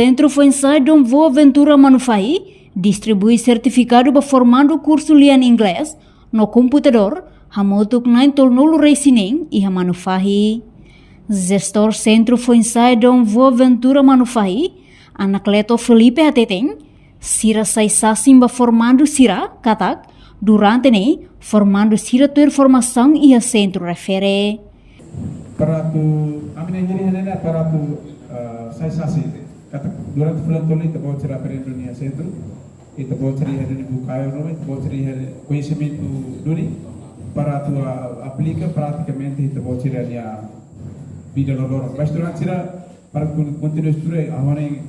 Centro foi ensaio de Boa Ventura Manufai, distribui certificado para formando curso lian inglês no computador, hamotuk nain tolnulu reisinem e Manufai. Gestor Centro foi ensaio de Boa Ventura Manufai, Anacleto Felipe Hateten, sira sai sasimba formando sira, katak, durante ne formando sira tua formação e a centro refere. Para tu, amin engineer para tu sai sasi, katak durante bulan toli kita bawa cerita pada dunia centro, kita bawa cerita dari buku ayo nome, kita bawa cerita conhecimento duni, para tu aplica praticamente kita bawa cerita dia vida lorong. Mas durante cerita para continuar estudar, awalnya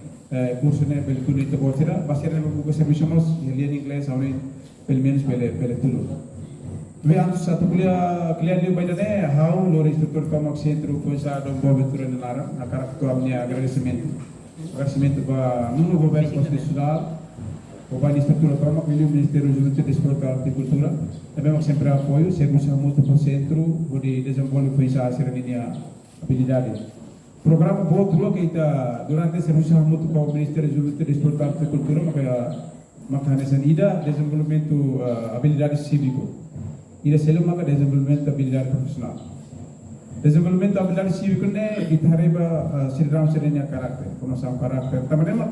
curso ne pelo tudo itu bawa cerita, pasir ne buku serviço mas, lian inglês awalnya pelo menos pelo tudo. We antes satu kuliah liu baida ne how lor instrutor kamak centro foi sa do Boa Ventura de Lara a cara que minha agradecimento para nuno governo constitucional o vai instrutor kamak o Ministério da Juventude Desporto e Agricultura também sempre apoio serviço muito para o centro de desenvolver foi sa serenia habilidade programa boa tudo que está durante serviço muito para o Ministério da Juventude Desporto e Agricultura maka nessa ida desenvolvimento habilidade cívico. Ida selo maka desenvolvimento habilidade profissional. Desenvolvimento habilidade cívico ne ditareba sidram serenya karakter, formação karakter. Tamanema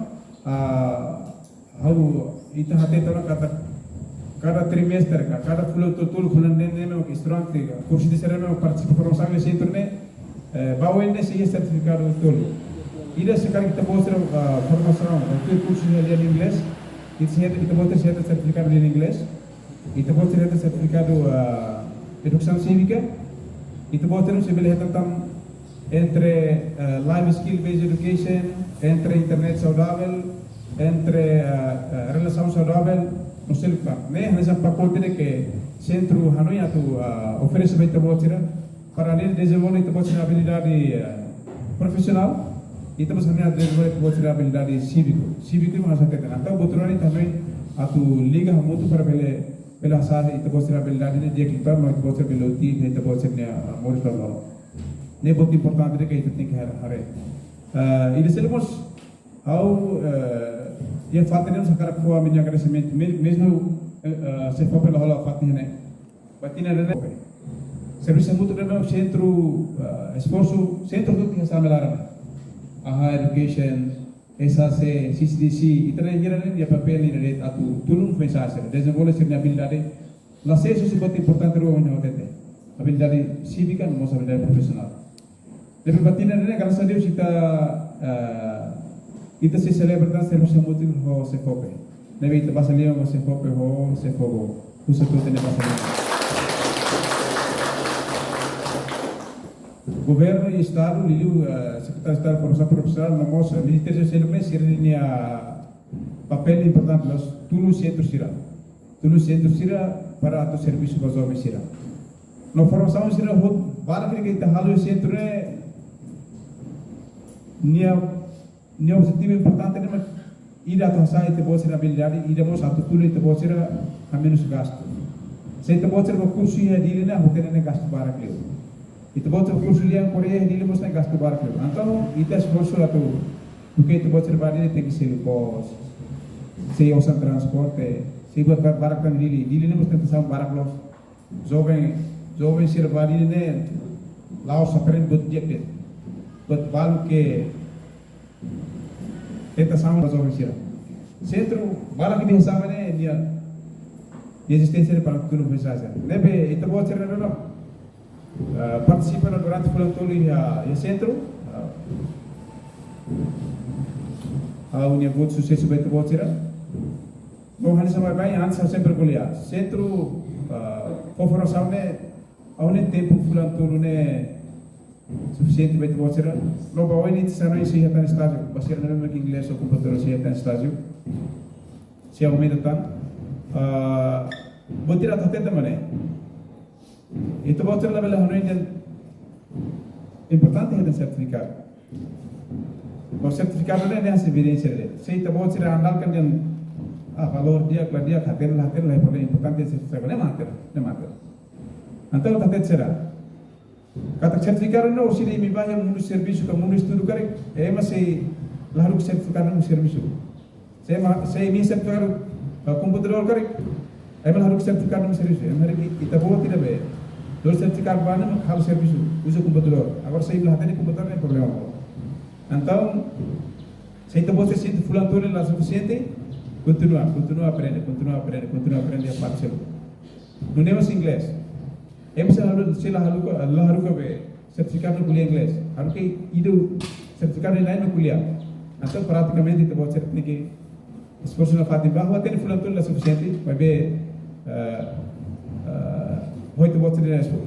how ita hate tona cada trimestre cada fulan ne me estudante curso de serena participa formação e centro ne bawende se certificado tolo. Ida sekarang kita bawa formação untuk curso de inglês. Kita bawa certificado de inglês. Kita bawa certificado educação cívica. Kita bawa sebelah tentang entre life skill based education, entre internet saudável, entre relação saudável, não sei o que. Né? Nessa pacote que centro Hanoi atu oferece para kita bawa para além de desenvolver kita bawa habilidade profissional. Kita harus desenvolver habilidade cívico itu masa kita. Atau betulan também atu liga muito para pela sala itu bawa habilidade ini dia kita mau bawa habilidade itu bawa moris lalu. Ini बहुत important है कि itu think hari. Ini selamos au ya fatihnya sekarang kuah minyak agradecimento mesmo se for pela rola fatihnya. Batina ada serviço muito também centro esforço centro tudo que está melhorando. Education, SAC, CCDC, itu adalah yang papel ini dari atu tulung pensar, desenvolver seni habilidade. Lasih sesuatu important terus orang yang habilidade cívica, mas habilidade profissional. Lebih penting adalah kalau sahaja kita se celebrar serviço muito ho se fope. Nabi kita bahasa liang ho se fope ho se fogo. Khusus tu tene bahasa liang. Governo e Estado, Liliu, Secretário de Estado de Formação Profissional, na moça, Ministério da Saúde, seria papel importante, mas tudo centro será. Tudo centro será para o serviço para os homens será. Na formação será, vale que está halo centro é nia objetivo importante é mas ir a tua e te pode ser habilidade, ir a moça a tudo e te pode ser a menos gasto. Se te pode ser o curso e a dilina, o que não gasto para aquilo. Itu buat kursus yang Korea di lemus naik gas kebar ke. Antau itu sponsor atau bukan itu buat serbadi itu tinggi selipos, seosan transporte, sebuat barak dan dili lemus tentu sama barak los. Jovem serbadi ini laos saperen buat dia ke, buat balu ke, tentu sama jovem sirap. Centro barak ini sama ne dia existência para tudo pensar. Nebe itu buat serbadi participa durante bulan tuli ya centro buat sukses betul bocira mau hari sama bayi ansa sempre kuliah centro formação ne awalnya tempo bulan tuli ne suficiente betul bocira lo bawa ini sana isi hatan estágio basir na memang inglês ou computador isi hatan estágio se aumenta tan bocira tatenda mana itu voucher level Hanoi dan importante é certificado. O certificado ini hasil evidência dele. Se itu voucher andalkan yang valor dia, kalau dia hadir lah paling importante certificado. Ne mater. Antara tatet será. Kata certificado não se lhe vai a mundo serviço que mundo estudo kare, masih lalu sertifikat no serviço. Saya minha sertifikat computador correct. Aí lalu sertifikat no serviço. Aí kita bawa tidak be. Lalu sertifikat mana harus serviço. Usa computador. Agora saya belah tadi computador não problema. Então, se kita bawa sesiento fulano todo lá suficiente, continua aprender a parte. Não temos inglês. Sila halu ka be sertifikat no kuliah inglês. Haru ke ido sertifikat no lain no kuliah. Então praticamente kita bawa sertifikat esforço na parte bahwa tem fulano todo lá suficiente, vai be hoje bawa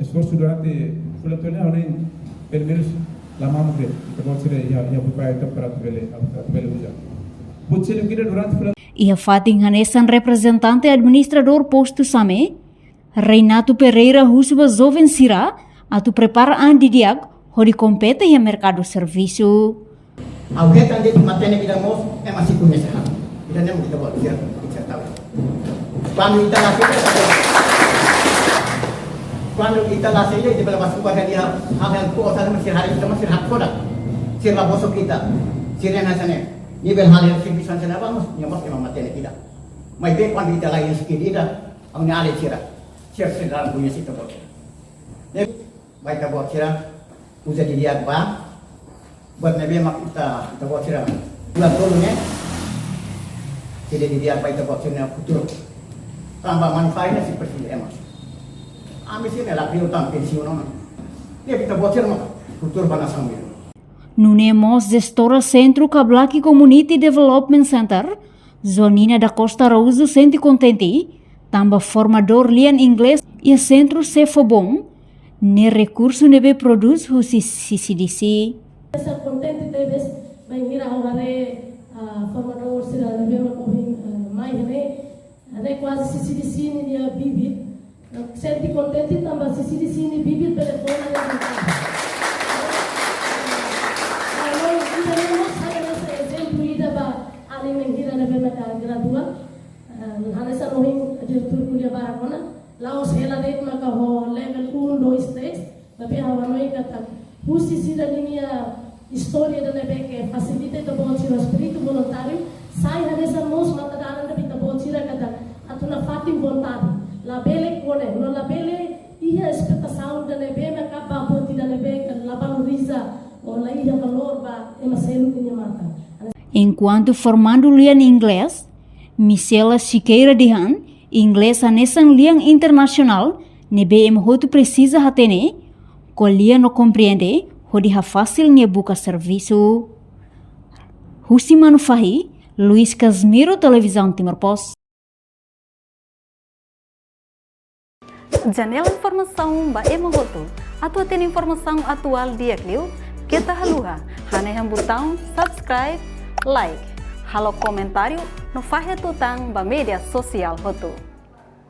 esforço durante fulano todo lá nem pelo menos la mamo be. Kita bawa ya bukai itu para bele usa. Putse lo kira durante fulano Ia fating hanesan representante administrador posto Same, Reinato Pereira Husba Joven Sira, atu prepara didiag, hori compete ia mercado serviço. Alguém tá dentro materne kita mau, masih punya sehat. Kita nem kita buat dia, kita tahu. Quando kita lasih dia, dia masuk pada dia hal yang kuasa masih hari kita masih hak kodak. Sirla bosok kita, sirena sana. Nível hal yang simpisan sana vamos, nyamuk emang materne kita. Mai be quando kita lain sekidida, ang nyale sira. Sir dalam punya situ bot. Baik kita buat sira, usaha dia apa? Buat nabi mak kita buat sira. Bulan dulunya, tidak dia baik kita buat sira futur. Tambah manfaatnya seperti emas. Amis ini lah piutang pensiunan. Dia kita buat sira mak futur banasang dia. Nunemos gestora Centro Kablaki Community Development Center, Zonina da Costa Rauzo sente contente, tamba formador lian inglês e centro Cefobon, ne recurso nebe produz husi CCDC. Ser contente debes venir a hore formador sira nebe makohin mai ne quase CCDC ni dia bibit. Senti contente tamba CCDC ni bibit telefona ne. Hanesa rohing direktur kuliah barakona laos hela date maka ho level 1 2 3 tapi hawanoi kata husi sida linia história da nebeke facilita to bolsiro espírito voluntário sai hanesa mos mata danan da pita bolsira kata atuna fatim vontade la bele kone no la bele ia expectação da nebe maka baboti da nebe la valoriza o la ia valor ba emaselu tinha mata. Enquanto formando lian inglês, Michela Siqueira Dihan, inglês anesan liang internacional, nebe hotu precisa hatene, colia no compreende, hodi ha fácil ne buka serviço. Husi Manufahi, Luiz Casimiro, Televisão Timor Post. Janela informação ba emohotu, atua tem informação atual dia kliu, kita haluha, haneham botão subscribe, like, halo comentário no Fahe Tutang ba media sosial hotu.